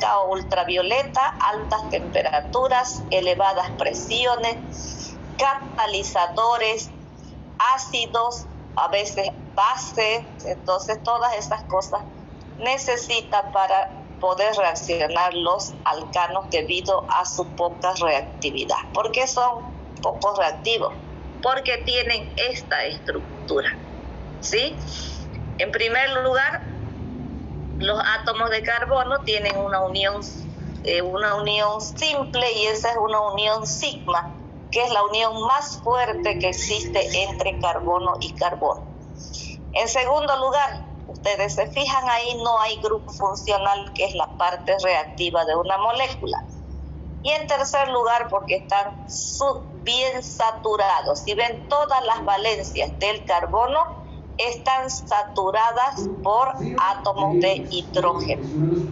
blanca o ultravioleta, altas temperaturas, elevadas presiones, catalizadores, ácidos, a veces bases. Entonces todas esas cosas necesitan para poder reaccionar los alcanos debido a su poca reactividad. ¿Por qué son poco reactivos? Porque tienen esta estructura, ¿sí? En primer lugar, los átomos de carbono tienen una unión simple, y esa es una unión sigma, que es la unión más fuerte que existe entre carbono y carbono. En segundo lugar, ustedes se fijan ahí, no hay grupo funcional, que es la parte reactiva de una molécula. Y en tercer lugar, porque están bien saturados. Si ven, todas las valencias del carbono están saturadas por átomos de hidrógeno.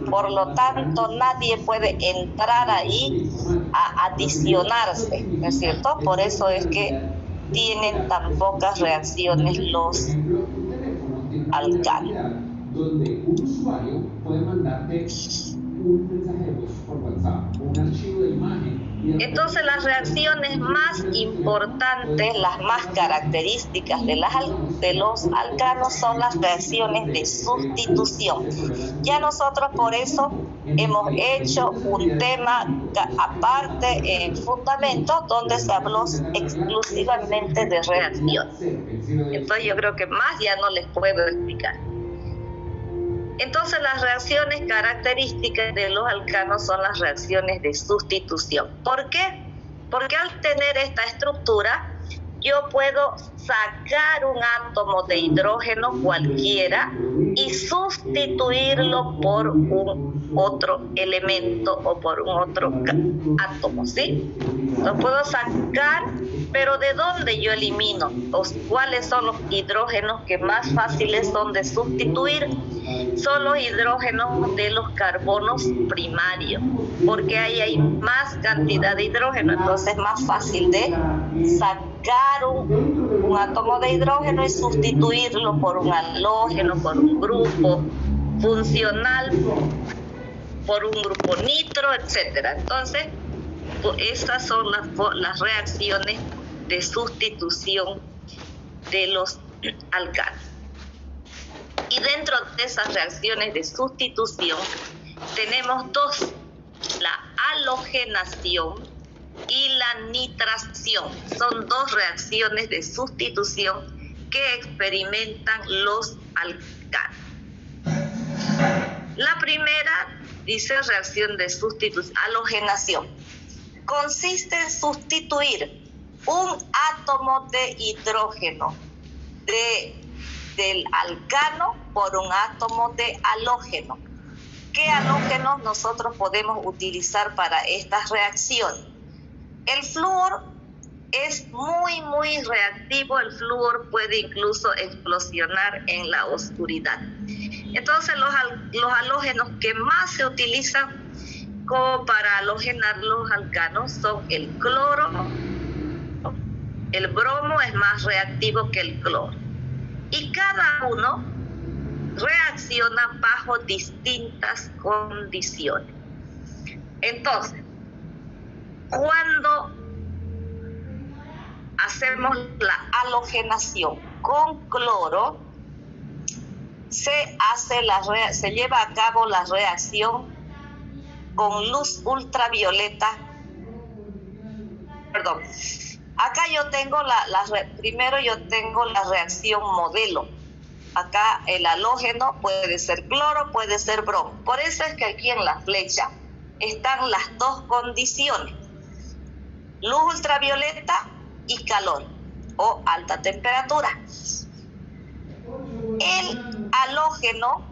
Por lo tanto, nadie puede entrar ahí a adicionarse, ¿no es cierto? Por eso es que tienen tan pocas reacciones los alcanos. Donde un usuario puede mandarte un mensaje de voz por WhatsApp, un archivo de imagen. Entonces, las reacciones más importantes, las más características de los alcanos son las reacciones de sustitución. Ya nosotros por eso hemos hecho un tema aparte en fundamento, donde se habló exclusivamente de reacciones. Entonces yo creo que más ya no les puedo explicar. Entonces, las reacciones características de los alcanos son las reacciones de sustitución. ¿Por qué? Porque al tener esta estructura, yo puedo sacar un átomo de hidrógeno cualquiera y sustituirlo por un otro elemento o por un otro átomo, ¿sí? Lo puedo sacar, pero ¿de dónde yo elimino? ¿Cuáles son los hidrógenos que más fáciles son de sustituir? Son los hidrógenos de los carbonos primarios, porque ahí hay más cantidad de hidrógeno, entonces es más fácil de sacar un átomo de hidrógeno y sustituirlo por un halógeno, por un grupo funcional, por un grupo nitro, etc. Entonces, estas son las reacciones de sustitución de los alcanos. Y dentro de esas reacciones de sustitución tenemos dos, la halogenación y la nitración. Son dos reacciones de sustitución que experimentan los alcanos. La primera dice reacción de sustitución, halogenación. Consiste en sustituir un átomo de hidrógeno del alcano por un átomo de halógeno. ¿Qué halógenos nosotros podemos utilizar para estas reacciones? El flúor es muy reactivo. El flúor puede incluso explosionar en la oscuridad. Entonces, los halógenos que más se utilizan como para halogenar los alcanos son el cloro. El bromo es más reactivo que el cloro. Y cada uno reacciona bajo distintas condiciones. Entonces, cuando hacemos la halogenación con cloro, se lleva a cabo la reacción con luz ultravioleta. Perdón. Acá yo tengo primero yo tengo la reacción modelo. Acá el halógeno puede ser cloro, puede ser bromo. Por eso es que aquí en la flecha están las dos condiciones: luz ultravioleta y calor o alta temperatura. El halógeno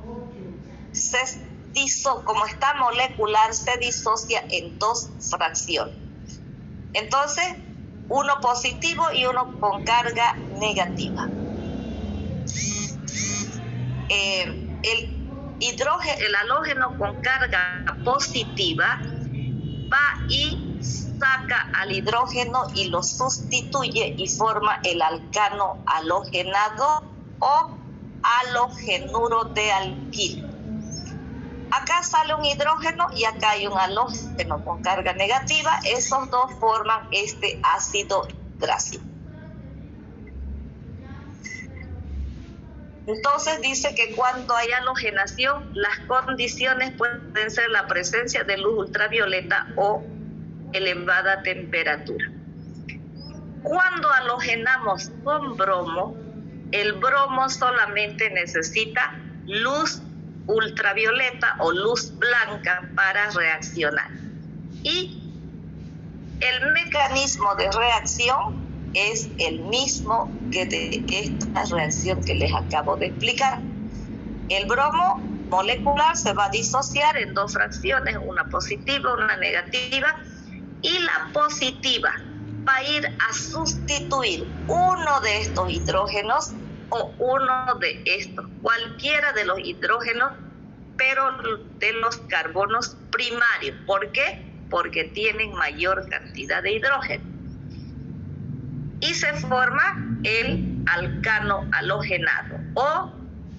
como está molecular, se disocia en dos fracciones. Entonces, uno positivo y uno con carga negativa. El halógeno con carga positiva va y saca al hidrógeno y lo sustituye y forma el alcano halogenado o halogenuro de alquil. Acá sale un hidrógeno y acá hay un halógeno con carga negativa. Esos dos forman este ácido hidrácido. Entonces dice que cuando hay halogenación, las condiciones pueden ser la presencia de luz ultravioleta o elevada temperatura. Cuando halogenamos con bromo, el bromo solamente necesita luz ultravioleta o luz blanca para reaccionar. Y el mecanismo de reacción es el mismo que de esta reacción que les acabo de explicar. El bromo molecular se va a disociar en dos fracciones, una positiva, una negativa, y la positiva va a ir a sustituir uno de estos hidrógenos o uno de estos, cualquiera de los hidrógenos, pero de los carbonos primarios. ¿Por qué? Porque tienen mayor cantidad de hidrógeno. Y se forma el alcano halogenado. O,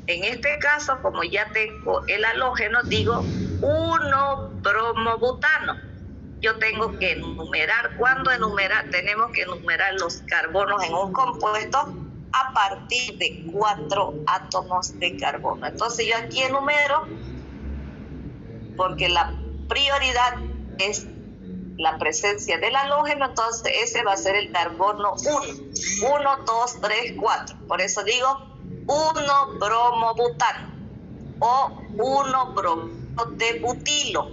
en este caso, como ya tengo el halógeno, digo 1-bromobutano. Yo tengo que enumerar. ¿Cuándo enumerar? Tenemos que enumerar los carbonos en un compuesto a partir de 4 átomos de carbono. Entonces yo aquí enumero, porque la prioridad es la presencia del halógeno, entonces ese va a ser el carbono 1. 1, 2, 3, 4. Por eso digo 1-bromobutano o 1-bromo de butilo.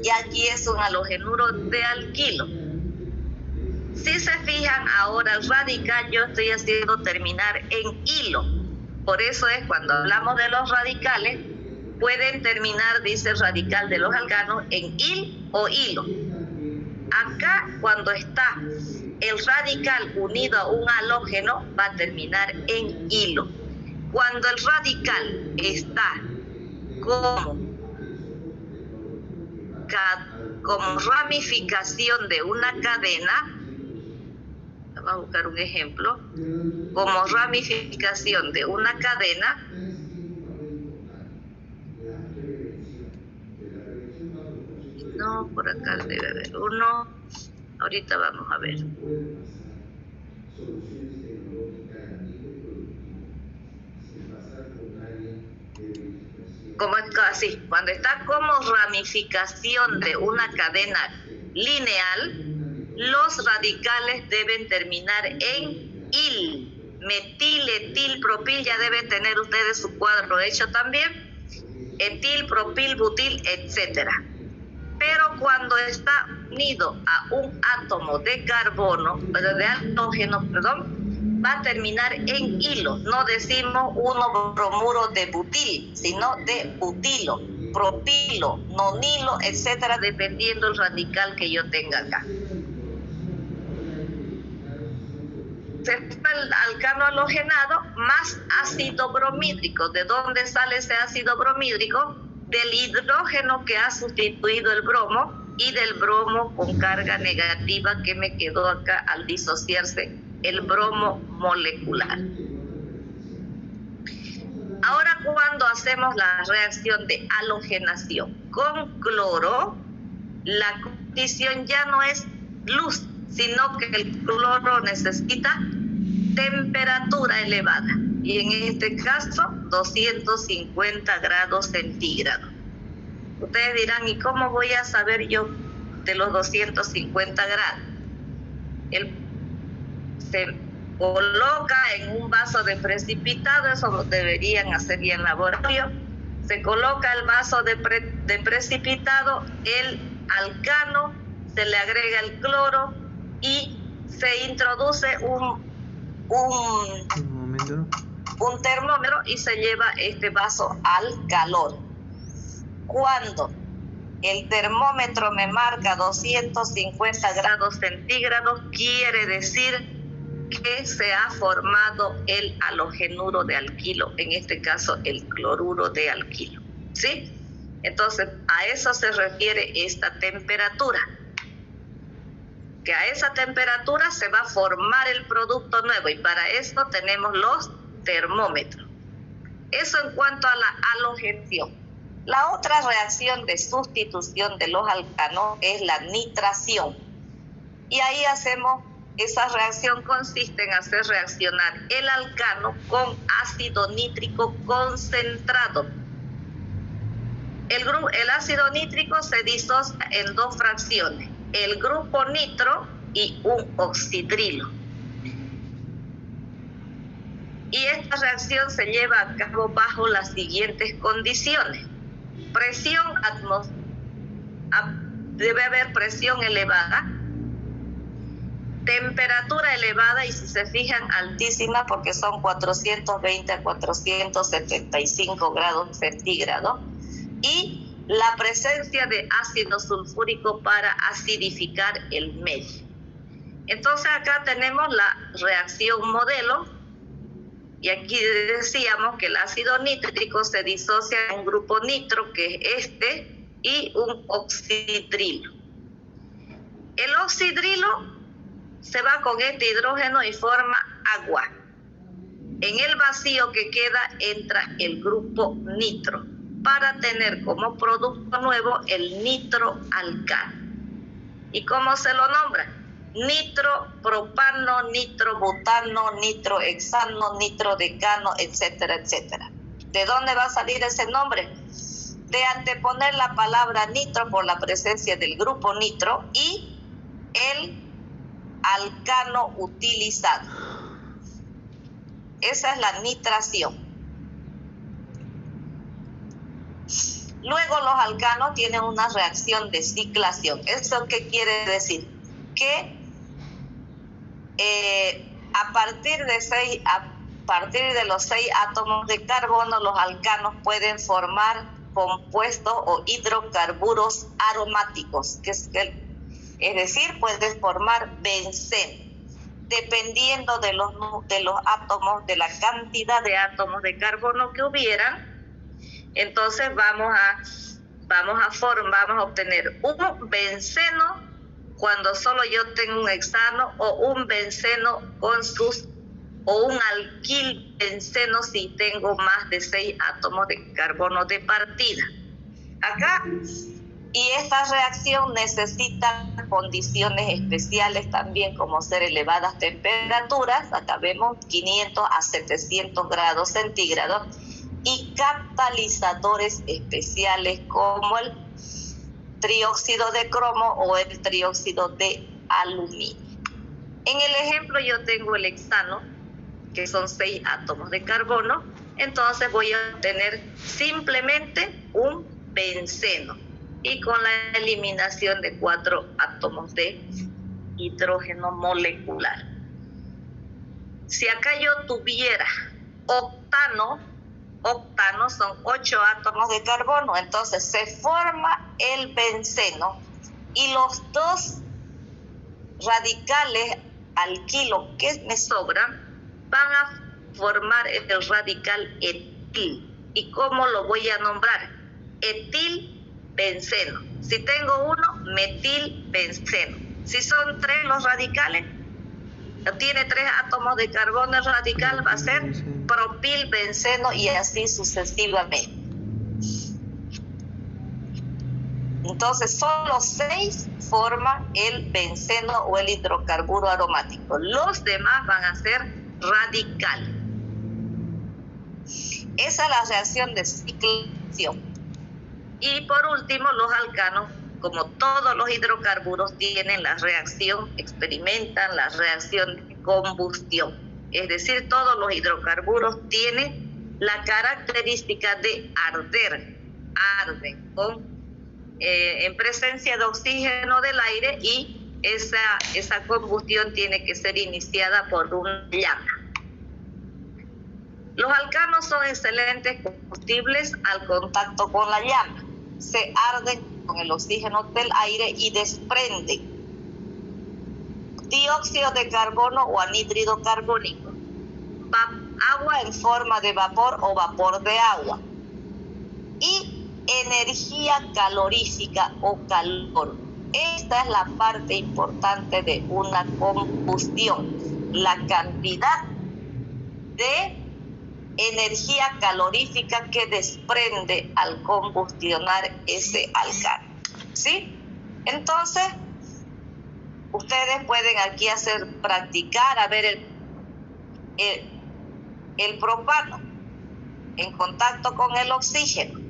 Y aquí es un halogenuro de alquilo. Si se fijan, ahora el radical yo estoy haciendo terminar en hilo. Por eso es cuando hablamos de los radicales, pueden terminar, dice el radical de los alcanos, en il o hilo. Acá, cuando está el radical unido a un halógeno, va a terminar en hilo. Cuando el radical está como ramificación de una cadena, vamos a buscar un ejemplo, como ramificación de una cadena, no, por acá debe haber uno, ahorita vamos a ver. Como así, cuando está como ramificación de una cadena lineal, los radicales deben terminar en il, metil, etil, propil, ya deben tener ustedes su cuadro hecho también, etil, propil, butil, etcétera. Pero cuando está unido a un átomo de carbono, de halógeno, va a terminar en hilo. No decimos 1-bromuro de butil, sino de butilo, propilo, nonilo, etcétera, dependiendo del radical que yo tenga acá. Se forma el alcano halogenado más ácido bromídrico. ¿De dónde sale ese ácido bromídrico? Del hidrógeno que ha sustituido el bromo y del bromo con carga negativa que me quedó acá al disociarse el bromo molecular. Ahora, cuando hacemos la reacción de halogenación con cloro, la condición ya no es luz, sino que el cloro necesita temperatura elevada. Y en este caso, 250 grados centígrados. Ustedes dirán, ¿y cómo voy a saber yo de los 250 grados? Se coloca en un vaso de precipitado, eso lo deberían hacer ya en laboratorio. Se coloca el vaso de precipitado, el alcano, se le agrega el cloro y se introduce un termómetro y se lleva este vaso al calor. Cuando el termómetro me marca 250 grados centígrados, quiere decir que se ha formado el halogenuro de alquilo, en este caso el cloruro de alquilo, ¿sí? Entonces, a eso se refiere esta temperatura, que a esa temperatura se va a formar el producto nuevo, y para esto tenemos los termómetros. Eso en cuanto a la halogenación. La otra reacción de sustitución de los alcanos es la nitración. Y ahí esa reacción consiste en hacer reaccionar el alcano con ácido nítrico concentrado. El ácido nítrico se disocia en dos fracciones, el grupo nitro y un oxidrilo. Y esta reacción se lleva a cabo bajo las siguientes condiciones. Presión debe haber presión elevada, temperatura elevada, y si se fijan, altísima, porque son 420 a 475 grados centígrados, y la presencia de ácido sulfúrico para acidificar el medio. Entonces acá tenemos la reacción modelo, y aquí decíamos que el ácido nítrico se disocia en un grupo nitro, que es este, y un oxidrilo. El oxidrilo se va con este hidrógeno y forma agua. En el vacío que queda entra el grupo nitro para tener como producto nuevo el nitroalcano. ¿Y cómo se lo nombra? Nitropropano, nitrobutano, nitrohexano, nitrodecano, etcétera, etcétera. ¿De dónde va a salir ese nombre? De anteponer la palabra nitro por la presencia del grupo nitro y el alcano utilizado. Esa es la nitración. Luego los alcanos tienen una reacción de ciclación. ¿Eso qué quiere decir? Que a partir de los 6 átomos de carbono, los alcanos pueden formar compuestos o hidrocarburos aromáticos, es decir, pueden formar benceno. Dependiendo de los átomos, de la cantidad de átomos de carbono que hubieran, entonces vamos a obtener un benceno cuando solo yo tengo un hexano, o un benceno o un alquil benceno si tengo más de 6 átomos de carbono de partida. Acá, y esta reacción necesita condiciones especiales también, como ser elevadas temperaturas, acá vemos 500 a 700 grados centígrados, y catalizadores especiales como el trióxido de cromo o el trióxido de aluminio. En el ejemplo yo tengo el hexano, que son 6 átomos de carbono, entonces voy a obtener simplemente un benceno y con la eliminación de 4 átomos de hidrógeno molecular. Si acá yo tuviera octano son 8 átomos de carbono, entonces se forma el benceno y los 2 radicales alquilo que me sobran van a formar el radical etil. ¿Y cómo lo voy a nombrar? Etilbenceno. Si tengo uno, metilbenceno. Si son 3 los radicales, tiene 3 átomos de carbono, el radical va a ser propilbenceno y así sucesivamente. Entonces solo 6 forman el benceno o el hidrocarburo aromático. Los demás van a ser radicales. Esa es la reacción de ciclación. Y por último, los alcanos, como todos los hidrocarburos, tienen la reacción, experimentan la reacción de combustión. Es decir, todos los hidrocarburos tienen la característica de arder, arden en presencia de oxígeno del aire, y esa combustión tiene que ser iniciada por una llama. Los alcanos son excelentes combustibles al contacto con la llama. Se arden con el oxígeno del aire y desprenden dióxido de carbono o anhídrido carbónico, agua en forma de vapor o vapor de agua, y energía calorífica o calor. Esta es la parte importante de una combustión, la cantidad de energía calorífica que desprende al combustionar ese alcano, ¿sí? Entonces, ustedes pueden aquí practicar a ver el propano en contacto con el oxígeno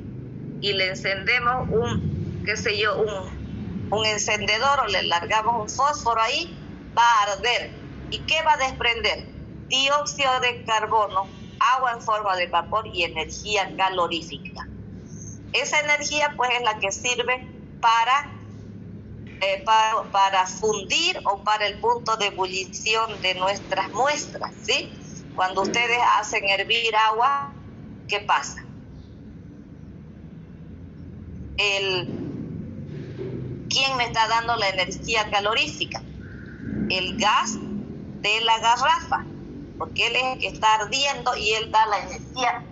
y le encendemos un encendedor o le largamos un fósforo ahí, va a arder. ¿Y qué va a desprender? Dióxido de carbono, agua en forma de vapor y energía calorífica. Esa energía pues es la que sirve para fundir o para el punto de ebullición de nuestras muestras, ¿sí? Cuando ustedes hacen hervir agua, ¿qué pasa? ¿Quién me está dando la energía calorífica? El gas de la garrafa, porque él es el que está ardiendo y él da la energía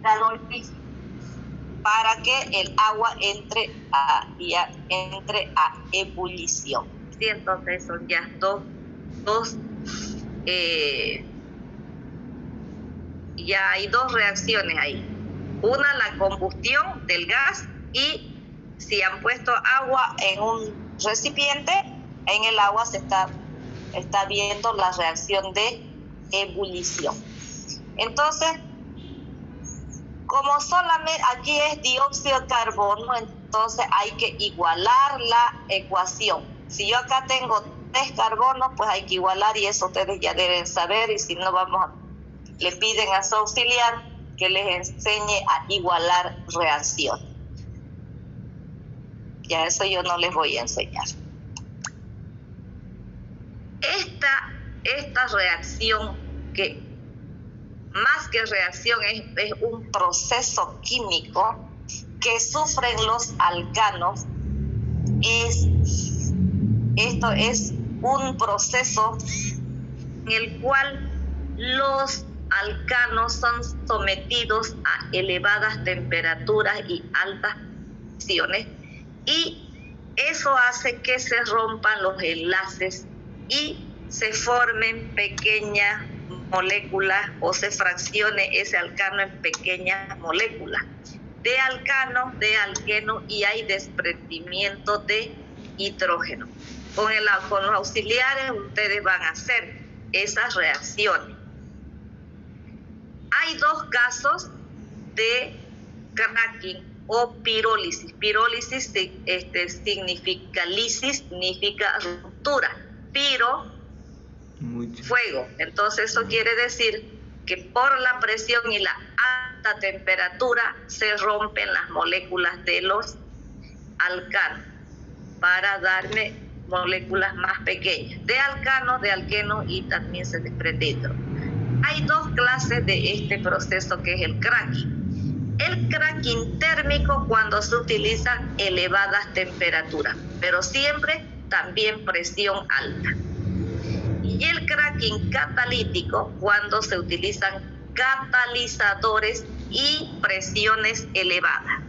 calorífica para que el agua entre a ebullición. Sí, entonces son ya ya hay dos reacciones ahí. Una, la combustión del gas, y si han puesto agua en un recipiente, en el agua se está viendo la reacción de ebullición. Entonces, como solamente aquí es dióxido de carbono, entonces hay que igualar la ecuación. Si yo acá tengo 3 carbonos, pues hay que igualar, y eso ustedes ya deben saber, y si no le piden a su auxiliar que les enseñe a igualar reacciones. Ya eso yo no les voy a enseñar. Esta reacción, que más que reacción es un proceso químico que sufren los alcanos, esto es un proceso en el cual los alcanos son sometidos a elevadas temperaturas y altas presiones, y eso hace que se rompan los enlaces y se formen pequeñas moléculas, o se fraccione ese alcano en pequeñas moléculas de alcano, de alqueno, y hay desprendimiento de hidrógeno. Con los auxiliares ustedes van a hacer esas reacciones. Hay 2 casos de cracking o pirólisis. Pirólisis significa lisis, significa ruptura. Piro, fuego. Entonces eso quiere decir que por la presión y la alta temperatura se rompen las moléculas de los alcanos para darme moléculas más pequeñas de alcano, de alqueno, y también se desprende hidrógeno. Hay 2 clases de este proceso, que es el cracking. El cracking térmico, cuando se utilizan elevadas temperaturas, pero siempre también presión alta. Y el cracking catalítico, cuando se utilizan catalizadores y presiones elevadas.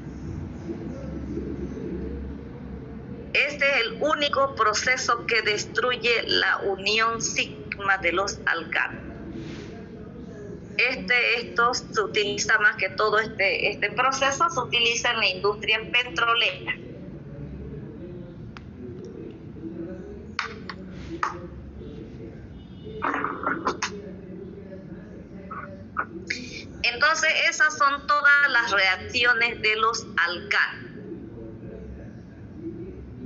Este es el único proceso que destruye la unión sigma de los alcanos. Esto se utiliza más que todo, este proceso se utiliza en la industria petrolera. Entonces, esas son todas las reacciones de los alcanos.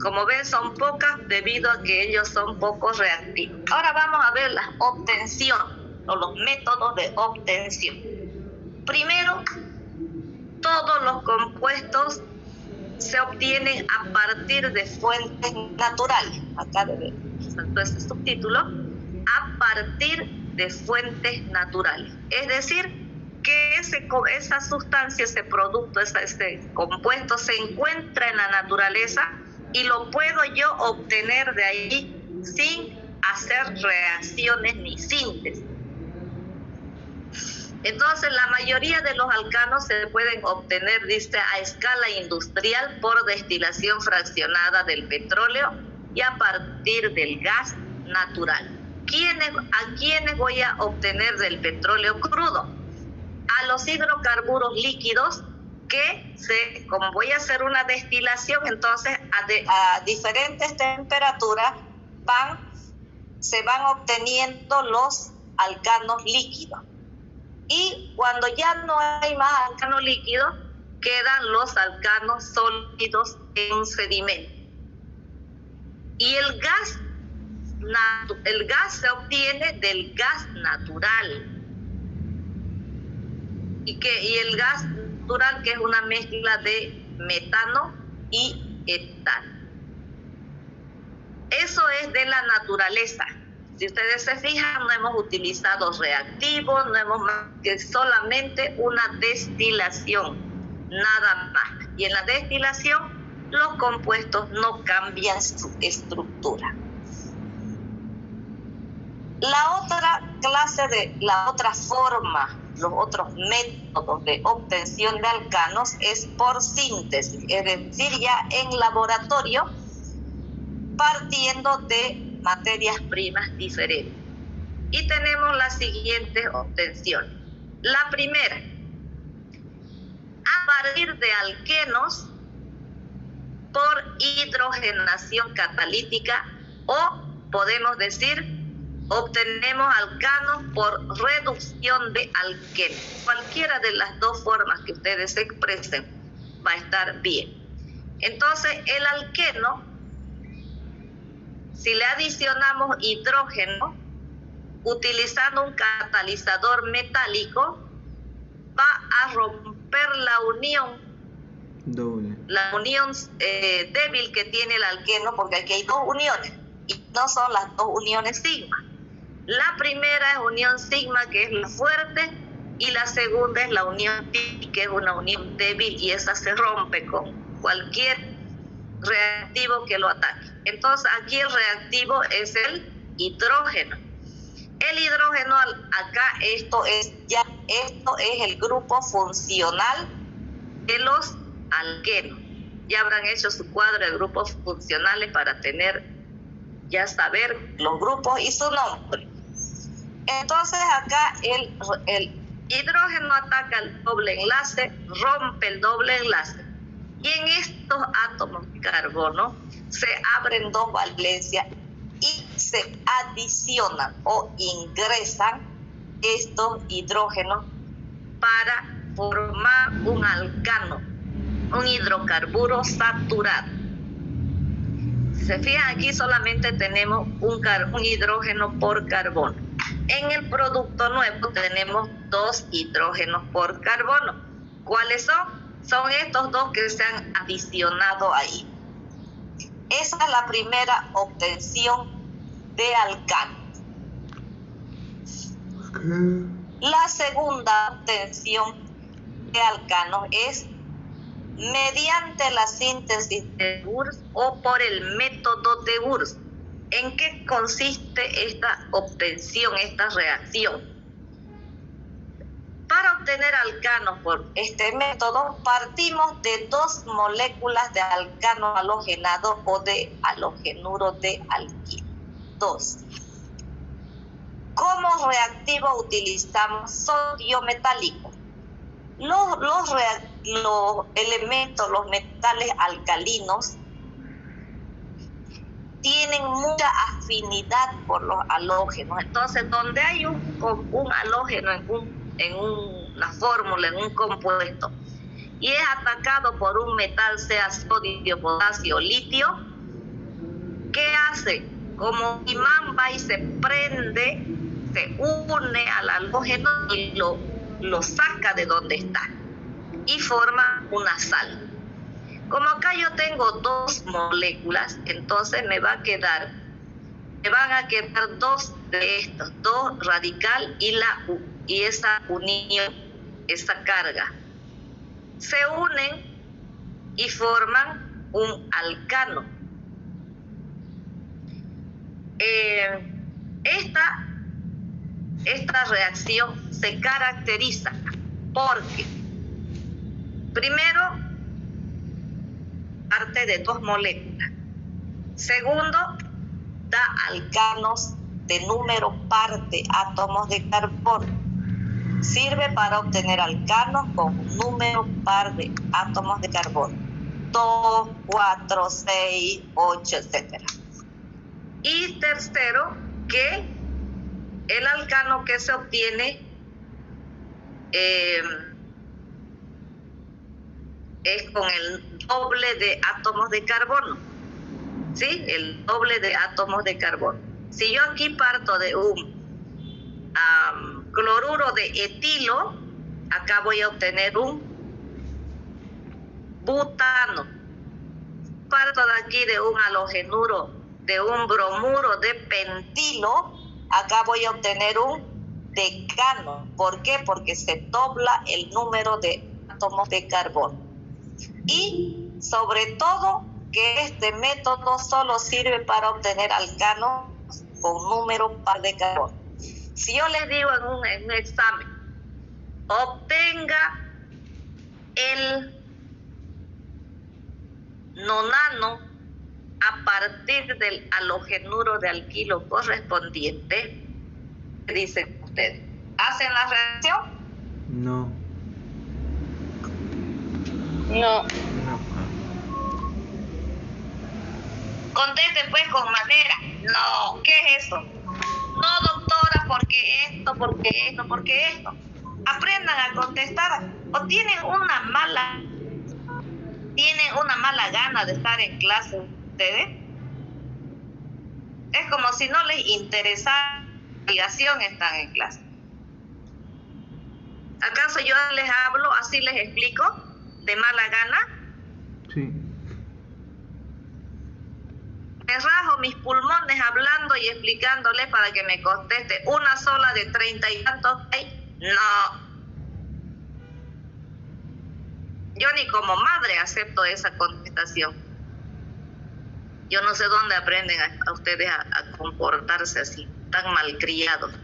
Como ven, son pocas debido a que ellos son poco reactivos. Ahora vamos a ver la obtención o los métodos de obtención. Primero, todos los compuestos se obtienen a partir de fuentes naturales. Acá debe saltar este subtítulo. A partir de fuentes naturales. Es decir, que esa sustancia, ese producto, ese compuesto se encuentra en la naturaleza y lo puedo yo obtener de ahí sin hacer reacciones ni síntesis. Entonces, la mayoría de los alcanos se pueden obtener, dice, a escala industrial por destilación fraccionada del petróleo y a partir del gas natural. ¿A quiénes voy a obtener del petróleo crudo? a los hidrocarburos líquidos que como voy a hacer una destilación, entonces a diferentes temperaturas se van obteniendo los alcanos líquidos. Y cuando ya no hay más alcano líquido, quedan los alcanos sólidos en un sedimento. Y el gas se obtiene del gas natural. Y el gas natural, que es una mezcla de metano y etano. Eso es de la naturaleza. Si ustedes se fijan, no hemos utilizado reactivos, no hemos más que solamente una destilación, nada más. Y en la destilación, los compuestos no cambian su estructura. La otra forma, los otros métodos de obtención de alcanos es por síntesis, es decir, ya en laboratorio, partiendo de materias primas diferentes. Y tenemos las siguientes obtenciones. La primera, a partir de alquenos por hidrogenación catalítica, o podemos decir, obtenemos alcanos por reducción de alquenos. Cualquiera de las dos formas que ustedes expresen va a estar bien. Entonces, el alqueno, si le adicionamos hidrógeno, utilizando un catalizador metálico, va a romper la unión débil que tiene el alqueno, porque aquí hay dos uniones, y no son las dos uniones sigma. La primera es unión sigma, que es la fuerte, y la segunda es la unión pi, que es una unión débil, y esa se rompe con cualquier reactivo que lo ataque. Entonces aquí el reactivo es el hidrógeno. El hidrógeno acá, esto es el grupo funcional de los alquenos. Ya habrán hecho su cuadro de grupos funcionales para saber los grupos y su nombre. Entonces acá el hidrógeno ataca el doble enlace, rompe el doble enlace. Y en estos átomos de carbono se abren dos valencias y se adicionan o ingresan estos hidrógenos para formar un alcano, un hidrocarburo saturado. Si se fijan, aquí solamente tenemos un hidrógeno por carbono. En el producto nuevo tenemos dos hidrógenos por carbono. ¿Cuáles son? Son estos dos que se han adicionado ahí. Esa es la primera obtención de alcano. La segunda obtención de alcano es mediante la síntesis de Wurtz o por el método de Wurtz. ¿En qué consiste esta obtención, esta reacción? Para obtener alcanos por este método, partimos de dos moléculas de alcano halogenado o de halogenuro de alquilo. 2. Como reactivo utilizamos sodio metálico. Los elementos, los metales alcalinos, tienen mucha afinidad por los halógenos. Entonces, donde hay un halógeno en una fórmula, en un compuesto, y es atacado por un metal, sea sodio, potasio, litio, ¿qué hace? Como imán va y se prende, se une al halógeno y lo saca de donde está y forma una sal. Como acá yo tengo dos moléculas, entonces me van a quedar dos de estos, dos radical y esa unión, esa carga. Se unen y forman un alcano. Esta reacción se caracteriza porque, primero, parte de dos moléculas. Segundo, da alcanos de número par de átomos de carbono. Sirve para obtener alcanos con un número par de átomos de carbono. 2, 4, 6, 8, etc. Y tercero, que el alcano que se obtiene es con el doble de átomos de carbono. ¿Sí? El doble de átomos de carbono. Si yo aquí parto de un cloruro de etilo, acá voy a obtener un butano. Parto de aquí de un halogenuro, de un bromuro de pentilo, acá voy a obtener un decano. ¿Por qué? Porque se dobla el número de átomos de carbono. Y sobre todo que este método solo sirve para obtener alcanos con número par de carbono. Si yo les digo en un examen, obtenga el nonano a partir del halogenuro de alquilo correspondiente, ¿qué dicen ustedes? ¿Hacen la reacción? No. No. Contesten pues con madera. No, ¿qué es eso? No, doctora, porque esto. Aprendan a contestar. O tienen una mala gana de estar en clase ustedes. Es como si no les interesara la obligación están en clase. ¿Acaso yo les hablo, así les explico, de mala gana? Sí. Me rajo mis pulmones hablando y explicándoles para que me conteste. Una sola de 30 y tantos hay. No. Yo ni como madre acepto esa contestación. Yo no sé dónde aprenden a ustedes a comportarse así, tan malcriados.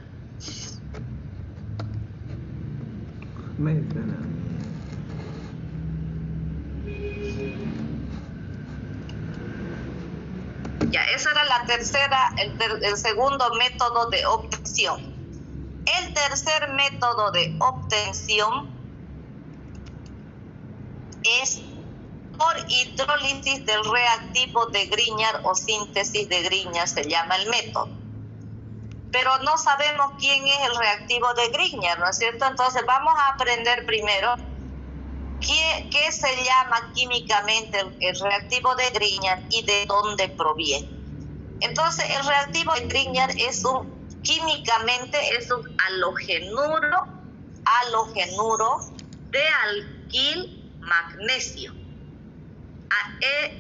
Ya, esa era la tercera, el segundo método de obtención. El tercer método de obtención es por hidrólisis del reactivo de Grignard o síntesis de Grignard, se llama el método. Pero no sabemos quién es el reactivo de Grignard, ¿no es cierto? Entonces vamos a aprender primero qué se llama químicamente el reactivo de Grignard y de dónde proviene. Entonces el reactivo de Grignard químicamente es un halogenuro de alquil magnesio.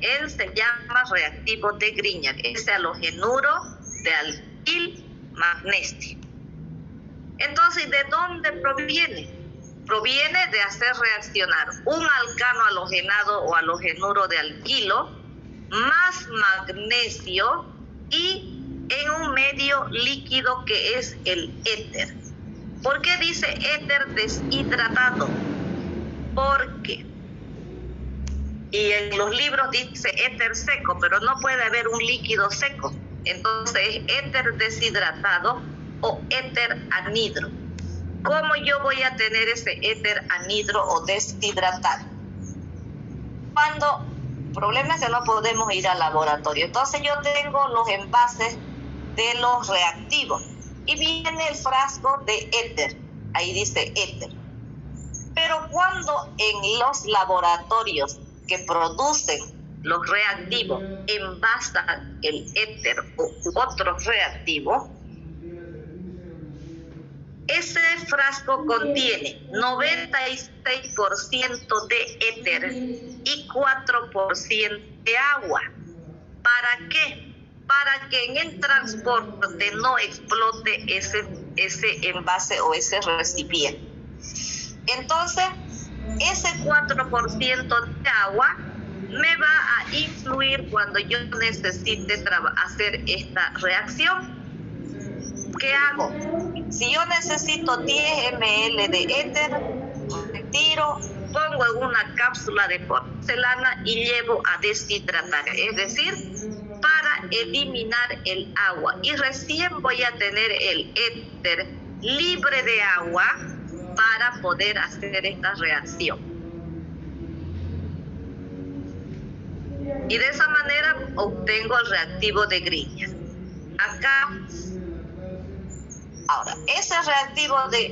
Él se llama reactivo de Grignard, ese halogenuro de alquil magnesio. Entonces, ¿de dónde proviene? Proviene de hacer reaccionar un alcano halogenado o halogenuro de alquilo más magnesio y en un medio líquido que es el éter. ¿Por qué dice éter deshidratado? Porque, y en los libros dice éter seco, pero no puede haber un líquido seco. Entonces es éter deshidratado o éter anhidro. ¿Cómo yo voy a tener ese éter anhidro o deshidratado? El problema es que no podemos ir al laboratorio. Entonces yo tengo los envases de los reactivos y viene el frasco de éter. Ahí dice éter. Pero cuando en los laboratorios que producen los reactivos envasan el éter u otro reactivo, ese frasco contiene 96% de éter y 4% de agua. ¿Para qué? Para que en el transporte no explote ese envase o ese recipiente. Entonces, ese 4% de agua me va a influir cuando yo necesite hacer esta reacción. ¿Qué hago? Si yo necesito 10 ml de éter, retiro, pongo en una cápsula de porcelana y llevo a deshidratar, es decir, para eliminar el agua. Y recién voy a tener el éter libre de agua para poder hacer esta reacción. Y de esa manera obtengo el reactivo de Grignard. Acá, ahora, ese reactivo de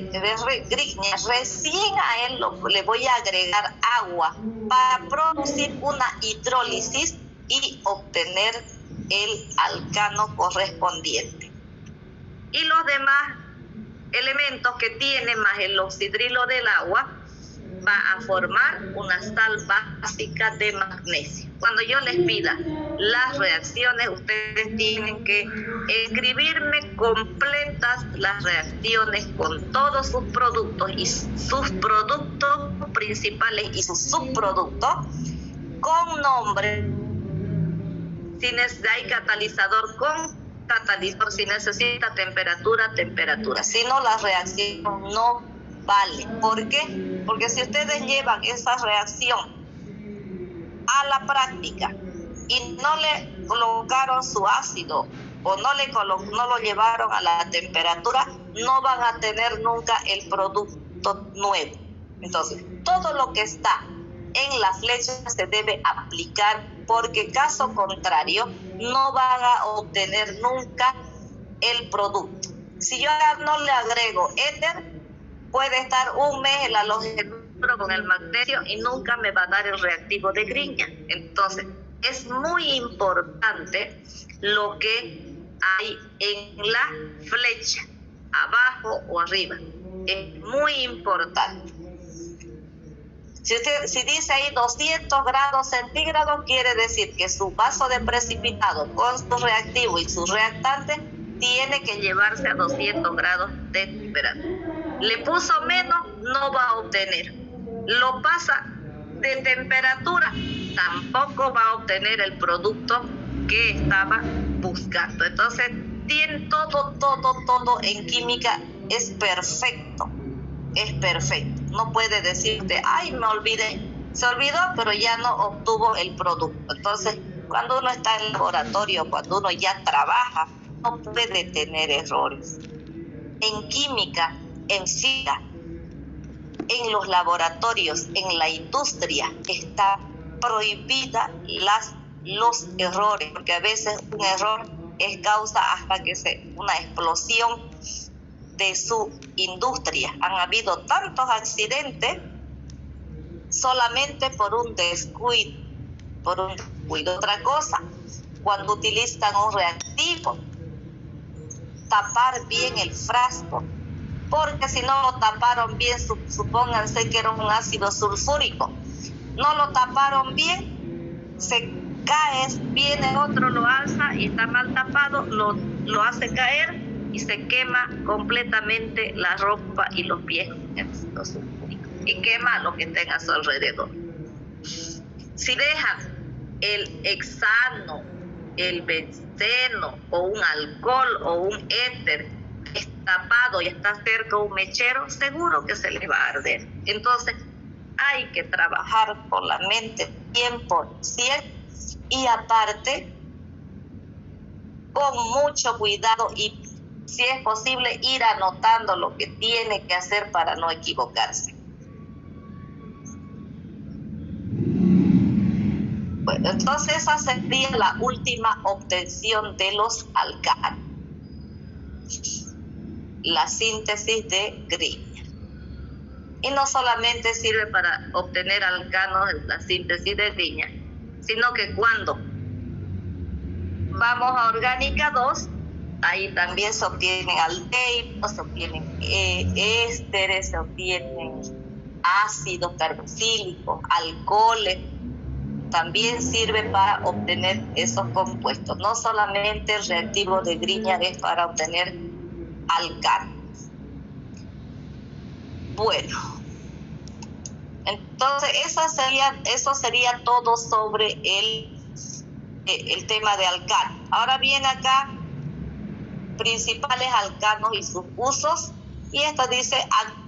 Grignard, recién a él le voy a agregar agua para producir una hidrólisis y obtener el alcano correspondiente. Y los demás elementos que tiene más el oxidrilo del agua va a formar una sal básica de magnesio. Cuando yo les pida las reacciones, ustedes tienen que escribirme completas las reacciones con todos sus productos y sus productos principales y sus subproductos con nombre. Si hay catalizador, con catalizador. Si necesita temperatura, temperatura. Si no, la reacción no vale. ¿Por qué? Porque si ustedes llevan esa reacción a la práctica y no le colocaron su ácido o no lo llevaron a la temperatura, no van a tener nunca el producto nuevo. Entonces, todo lo que está en la flecha se debe aplicar, porque caso contrario no van a obtener nunca el producto. Si yo no le agrego éter, puede estar un mes el halógeno con el magnesio y nunca me va a dar el reactivo de Grignard. Entonces, es muy importante lo que hay en la flecha, abajo o arriba. Es muy importante. Si dice ahí 200 grados centígrados, quiere decir que su vaso de precipitado con su reactivo y su reactante tiene que llevarse a 200 grados de temperatura. Le puso menos, no va a obtener. Lo pasa de temperatura, tampoco va a obtener el producto que estaba buscando. Entonces, tiene todo en química es perfecto. Es perfecto. No puede decirte, ay, me olvidé. Se olvidó, pero ya no obtuvo el producto. Entonces, cuando uno está en el laboratorio, cuando uno ya trabaja, no puede tener errores. En química, en física, en los laboratorios, en la industria, está prohibida los errores, porque a veces un error es causa hasta que una explosión de su industria. Han habido tantos accidentes solamente por un descuido. Otra cosa, cuando utilizan un reactivo, tapar bien el frasco, porque si no lo taparon bien, supónganse que era un ácido sulfúrico, no lo taparon bien, se cae, viene otro, lo alza y está mal tapado, lo hace caer y se quema completamente la ropa y los pies y quema lo que tenga a su alrededor. Si dejan el hexano, el benceno o un alcohol o un éter tapado y está cerca un mechero, seguro que se le va a arder. Entonces hay que trabajar con la mente 100% y aparte con mucho cuidado y, si es posible, ir anotando lo que tiene que hacer para no equivocarse. Bueno, entonces esa sería la última obtención de los alcanos. La síntesis de Grignard. Y no solamente sirve para obtener alcanos la síntesis de Grignard, sino que cuando vamos a orgánica 2, ahí también se obtienen aldehídos, se obtienen ésteres, se obtienen ácidos carboxílicos, alcoholes. También sirve para obtener esos compuestos. No solamente el reactivo de Grignard es para obtener alcanos. Bueno, entonces eso sería todo sobre el tema de alcano. Ahora viene acá principales alcanos y sus usos, y esto dice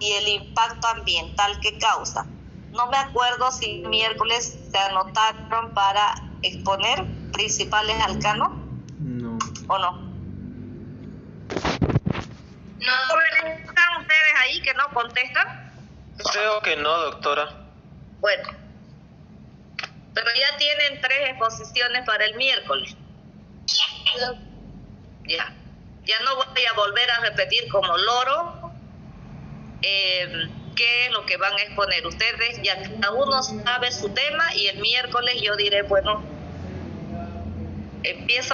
y el impacto ambiental que causa. No me acuerdo si miércoles se anotaron para exponer principales alcanos. No. ¿O no? No. ¿Están ustedes ahí que no contestan? Creo que no, doctora. Bueno, pero ya tienen 3 exposiciones para el miércoles. Ya no voy a volver a repetir como loro qué es lo que van a exponer. Ustedes ya cada uno sabe su tema y el miércoles yo diré, bueno, empiezo